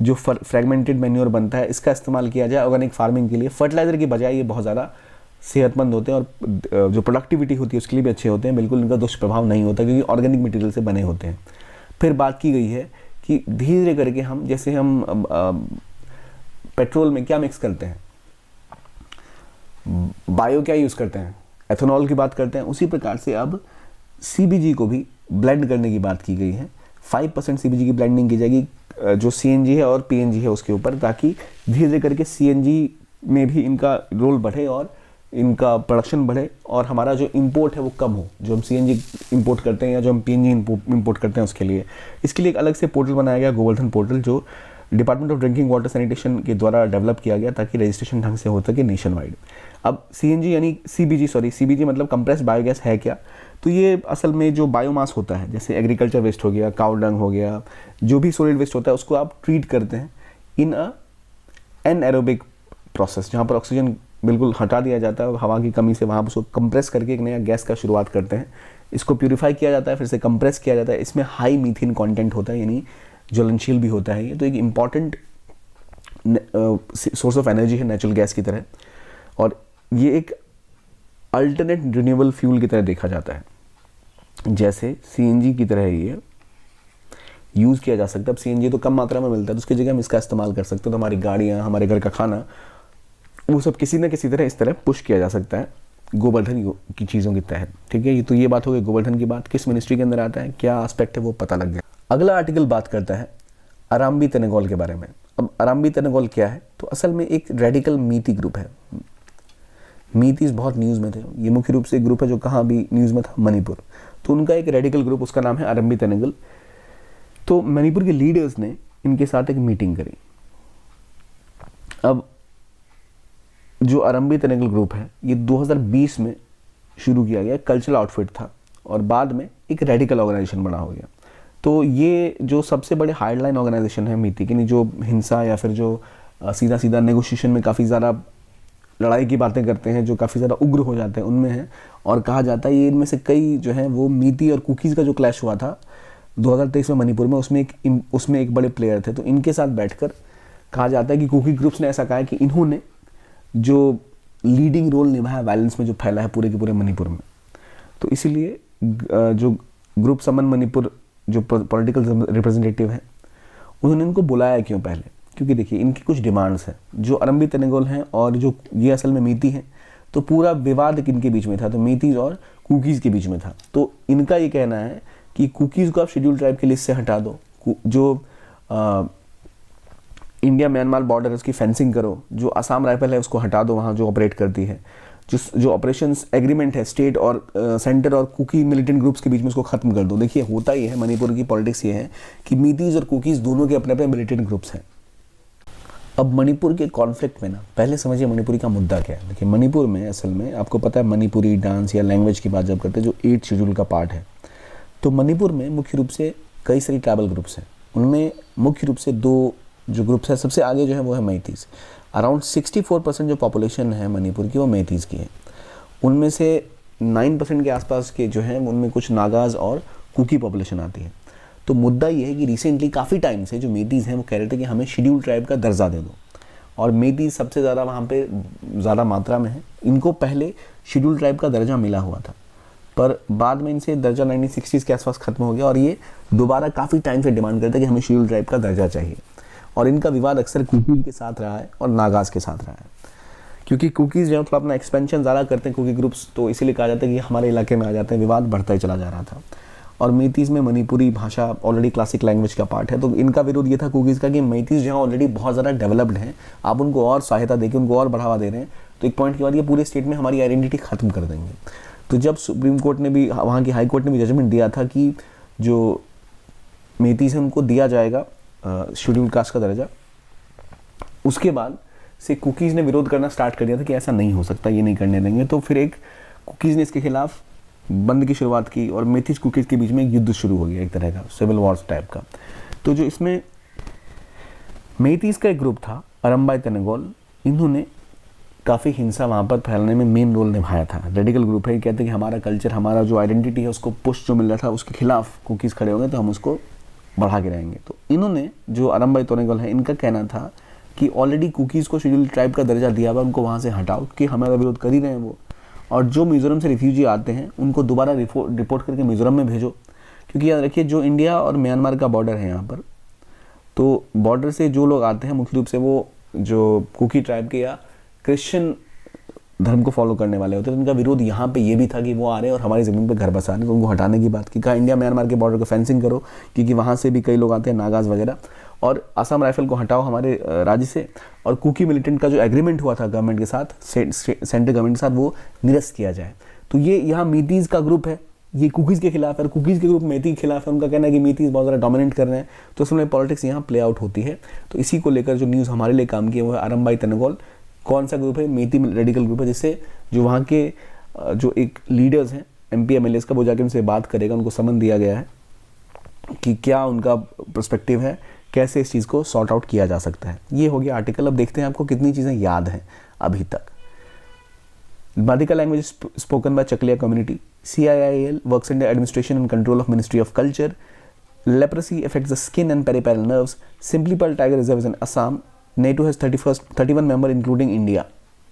जो फ्रेगमेंटेड मैन्योर बनता है इसका इस्तेमाल किया जाए ऑर्गेनिक फार्मिंग के लिए। फर्टिलाइज़र की बजाय ये बहुत ज़्यादा सेहतमंद होते हैं और जो प्रोडक्टिविटी होती है उसके लिए भी अच्छे होते हैं, बिल्कुल इनका दुष्प्रभाव नहीं होता क्योंकि ऑर्गेनिक मटेरियल से बने होते हैं। फिर बात की गई है कि धीरे धीरे करके हम जैसे हम पेट्रोल में क्या मिक्स करते हैं, बायो क्या यूज़ करते हैं, एथेनॉल की बात करते हैं, उसी प्रकार से अब सीबीजी को भी ब्लेंड करने की बात की गई है। 5% सीबीजी की ब्लेंडिंग की जाएगी जो सीएनजी है और पीएनजी है उसके ऊपर, ताकि धीरे धीरे करके सीएनजी में भी इनका रोल बढ़े और इनका प्रोडक्शन बढ़े और हमारा जो इंपोर्ट है वो कम हो। जो हम सीएनजी इंपोर्ट करते हैं या जो हम पीएनजी इंपोर्ट करते हैं उसके लिए, इसके लिए एक अलग से पोर्टल बनाया गया, गोवर्धन पोर्टल, जो department of drinking water sanitation के द्वारा डेवलप किया गया ताकि रजिस्ट्रेशन ढंग से हो सके नेशन वाइड। अब सीएनजी यानी सीबीजी मतलब कंप्रेस्ड बायोगैस है क्या? तो ये असल में जो बायोमास होता है, जैसे एग्रीकल्चर वेस्ट हो गया, काउ डंग हो गया, जो भी सॉलिड वेस्ट होता है उसको आप ट्रीट करते हैं इन एनएरोबिक प्रोसेस, जहाँ पर ऑक्सीजन बिल्कुल हटा दिया जाता है और हवा की कमी से वहाँ पर उसको कंप्रेस करके एक नया गैस का शुरुआत करते हैं। इसको प्यूरिफाई किया जाता है, फिर से कंप्रेस किया जाता है। इसमें हाई मीथेन कंटेंट होता है, यानी ज्वलनशील भी होता है ये। तो एक इम्पॉर्टेंट सोर्स ऑफ एनर्जी है नेचुरल गैस की तरह, और ये एक अल्टरनेट रिन्यूएबल फ्यूल की तरह देखा जाता है। जैसे सीएनजी की तरह ये यूज़ किया जा सकता है। अब सीएनजी तो कम मात्रा में मिलता है, तो उसकी जगह हम इसका इस्तेमाल कर सकते हैं। तो हमारी गाड़ियाँ, हमारे घर का खाना, वो सब किसी न किसी तरह इस तरह पुश किया जा सकता है गोवर्धन की चीज़ों के तहत। ठीक है, तो ये बात हो गई गोवर्धन की बात। किस मिनिस्ट्री के अंदर आता है, क्या एस्पेक्ट है, वो पता लग गया। अगला आर्टिकल बात करता है अराम्बी-तनेगोल के बारे में। अब अराम्बी-तनेगोल क्या है? तो असल में एक रेडिकल मीती ग्रुप है। मीतीस बहुत न्यूज़ में थे। ये मुख्य रूप से एक ग्रुप है जो कहाँ भी न्यूज़ में था, मणिपुर। तो उनका एक रेडिकल ग्रुप, उसका नाम है अराम्बी-तनेगोल। तो मणिपुर के लीडर्स ने इनके साथ एक मीटिंग करी। अब जो अराम्बी-तनेगोल ग्रुप है ये 2020 में शुरू किया गया, कल्चरल आउटफिट था और बाद में एक रेडिकल ऑर्गेनाइजेशन बना हो गया। तो ये जो सबसे बड़े हार्डलाइन ऑर्गेनाइजेशन है मीती की, जो हिंसा या फिर जो सीधा सीधा नेगोशिएशन में काफ़ी ज़्यादा लड़ाई की बातें करते हैं, जो काफ़ी ज़्यादा उग्र हो जाते हैं, उनमें है। और कहा जाता है ये इनमें से कई जो हैं वो मीती और कुकीज़ का जो क्लैश हुआ था 2023 में मणिपुर में, उसमें एक बड़े प्लेयर थे। तो इनके साथ बैठकर कहा जाता है कि कुकी ग्रुप्स ने ऐसा कहा है कि इन्होंने जो लीडिंग रोल निभाया वायलेंस में जो फैला है पूरे के पूरे मणिपुर में। तो इसीलिए जो ग्रुप समन मणिपुर जो पॉलिटिकल रिप्रेजेंटेटिव हैं उन्होंने इनको बुलाया क्यों पहले? क्योंकि देखिए इनकी कुछ डिमांड्स हैं। जो अराम्बी-तनेगोल हैं और जो ये असल में मीती हैं, तो पूरा विवाद किनके बीच में था? तो मीतीज़ और कुकीज़ के बीच में था। तो इनका ये कहना है कि कुकीज़ को आप शेड्यूल ट्राइब की लिस्ट से हटा दो, जो इंडिया म्यांमार बॉर्डर है उसकी फेंसिंग करो, जो असम राइफल है उसको हटा दो वहाँ जो ऑपरेट करती है, जो ऑपरेशंस एग्रीमेंट है स्टेट और सेंटर और कुकी मिलिटेंट ग्रुप्स के बीच में उसको ख़त्म कर दो। देखिए होता ही है, मणिपुर की पॉलिटिक्स ये है कि मीतीज़ और कुकीज़ दोनों के अपने अपने मिलिटेंट ग्रुप्स हैं। अब मणिपुर के कॉन्फ्लिक्ट में ना पहले समझिए मणिपुरी का मुद्दा क्या है। देखिए मणिपुर में असल में आपको पता है मणिपुरी डांस या लैंग्वेज की बात जब करते हैं, जो 8th शेड्यूल का पार्ट है, तो मणिपुर में मुख्य रूप से कई सारी ट्राइबल ग्रुप्स हैं। उनमें मुख्य रूप से 2 जो ग्रुप्स है, सबसे आगे जो है वो है मैतीज़। अराउंड 64% जो पॉपुलेशन है मणिपुर की वो मैतीज़ की है। उनमें से 9% के आसपास के जो हैं उनमें कुछ नागाज़ और कुकी पॉपुलेशन आती है। तो मुद्दा ये है कि रिसेंटली काफ़ी टाइम से जो मैतीज़ हैं वो कह रहे थे कि हमें शेड्यूल ट्राइब का दर्जा दे दो, और मैतीज़ सबसे ज़्यादा वहाँ पे ज़्यादा मात्रा में है। इनको पहले शेड्यूल ट्राइब का दर्जा मिला हुआ था, पर बाद में इनसे दर्जा 1960s के आसपास ख़त्म हो गया और ये दोबारा काफ़ी टाइम से डिमांड करते हैं कि हमें शेड्यूल ट्राइब का दर्जा चाहिए। और इनका विवाद अक्सर कुकीज़ के साथ रहा है और नागाज़ के साथ रहा है, क्योंकि कुकीज़ जो थोड़ा अपना एक्सपेंशन ज़्यादा करते हैं कुकी ग्रुप्स, तो इसीलिए कहा जाता है कि हमारे इलाके में आ जाते हैं, विवाद बढ़ता ही चला जा रहा था। और मेतीज़ में मणिपुरी भाषा ऑलरेडी क्लासिक लैंग्वेज का पार्ट है। तो इनका विरोध ये था कुकीज़ का कि मेतीज़ जहाँ ऑलरेडी बहुत ज़्यादा डेवलप्ड हैं, आप उनको और सहायता देके उनको और बढ़ावा दे रहे हैं, तो एक पॉइंट के बाद ये पूरे स्टेट में हमारी आइडेंटिटी खत्म कर देंगे। तो जब सुप्रीम कोर्ट ने भी, वहाँ की हाई कोर्ट ने भी जजमेंट दिया था कि जो मेतीज़ है उनको दिया जाएगा शेड्यूल कास्ट का दर्जा, उसके बाद से कुकीज़ ने विरोध करना स्टार्ट कर दिया था कि ऐसा नहीं हो सकता, ये नहीं करने देंगे। तो फिर एक कुकीज़ ने इसके खिलाफ बंद की शुरुआत की और मेतीज़ कुकीज़ के बीच में एक युद्ध शुरू हो गया, एक तरह का सिविल वॉर्स टाइप का। तो जो इसमें मेतीज़ का एक ग्रुप था अरम्बाई तनेगोल, इन्होंने काफ़ी हिंसा वहाँ पर फैलाने में मेन रोल निभाया था। रेडिकल ग्रुप है, कहते हैं कि हमारा कल्चर, हमारा जो आइडेंटिटी है उसको पुश जो मिल रहा था उसके खिलाफ कुकीज़ खड़े हो गए, तो हम उसको बढ़ा के रहेंगे। तो इन्होंने, जो अरम्बाई तनेगोल है, इनका कहना था कि ऑलरेडी कुकीज़ को शेड्यूल ट्राइब का दर्जा दिया हुआ, उनको वहाँ से हटाओ कि हमारा विरोध कर ही रहे हैं वो, और जो मिज़ोरम से रिफ्यूजी आते हैं उनको दोबारा रिपोर्ट करके मिज़ोरम में भेजो। क्योंकि याद रखिए जो इंडिया और म्यांमार का बॉर्डर है यहाँ पर, तो बॉर्डर से जो लोग आते हैं मुख्य रूप से वो जो कुकी ट्राइब के या क्रिश्चियन धर्म को फॉलो करने वाले होते हैं। तो उनका विरोध यहाँ पे ये भी था कि वो आ रहे हैं और हमारी ज़मीन पे घर बसा रहे हैं, तो उनको हटाने की बात की। कहा इंडिया म्यांमार के बॉर्डर को फेंसिंग करो, क्योंकि वहाँ से भी कई लोग आते हैं, नागाज वगैरह, और असम राइफल को हटाओ हमारे राज्य से, और कुकी मिलिटेंट का जो एग्रीमेंट हुआ था गवर्नमेंट के साथ, सेंट्रल गवर्नमेंट के साथ, वो निरस्त किया जाए। तो ये यहाँ मेतीज़ का ग्रुप है, ये कुकीज़ के खिलाफ है, और कुकीज़ के ग्रुप मेती के खिलाफ है। उनका कहना है कि मेतीज़ बहुत ज़्यादा डोमिनेट कर रहे हैं, तो उसमें पॉलिटिक्स यहाँ प्ले आउट होती है। तो इसी को लेकर जो न्यूज़ हमारे लिए काम की है वो है अरम्बाई तनेगोल। कौन सा ग्रुप है? मेती रेडिकल ग्रुप है, जिससे जो वहाँ के जो एक लीडर्स हैं MP MLAs का, वो जाके उनसे बात करेगा। उनको समन दिया गया है कि क्या उनका पर्सपेक्टिव है, कैसे इस चीज़ को सॉर्ट आउट किया जा सकता है। ये हो गया आर्टिकल। अब देखते हैं आपको कितनी चीज़ें याद हैं अभी तक। Madhika language spoken by Chakliya community. CIIL works under administration and control of Ministry of Culture. Leprosy affects the skin and peripheral nerves. Simply Pearl Tiger Reserve is in Assam. NATO has 31 member including India.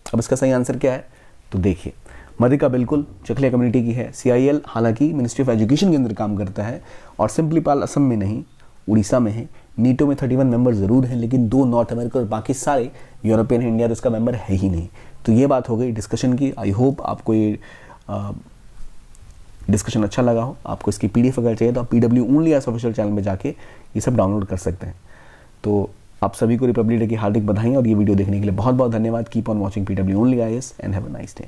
अब इसका सही आंसर क्या है? तो देखिए, मधिका बिल्कुल चकलिया कम्युनिटी की है। CIL हालांकि मिनिस्ट्री ऑफ एजुकेशन के अंदर काम करता है, और सिंपली पाल असम में नहीं, उड़ीसा में है। नीटो में 31 मेंबर ज़रूर हैं, लेकिन 2 नॉर्थ अमेरिका और बाकी सारे यूरोपियन, इंडिया तो उसका मेंबर है ही नहीं। तो ये बात हो गई डिस्कशन की। आई होप आपको ये डिस्कशन अच्छा लगा हो। आपको इसकी PDF अगर चाहिए तो आप PW only IAS official channel में जाके ये सब डाउनलोड कर सकते हैं। तो आप सभी को रिपब्लिक डे की हार्दिक बधाई, और ये वीडियो देखने के लिए बहुत बहुत धन्यवाद। Keep on watching PW only IAS and have a nice day.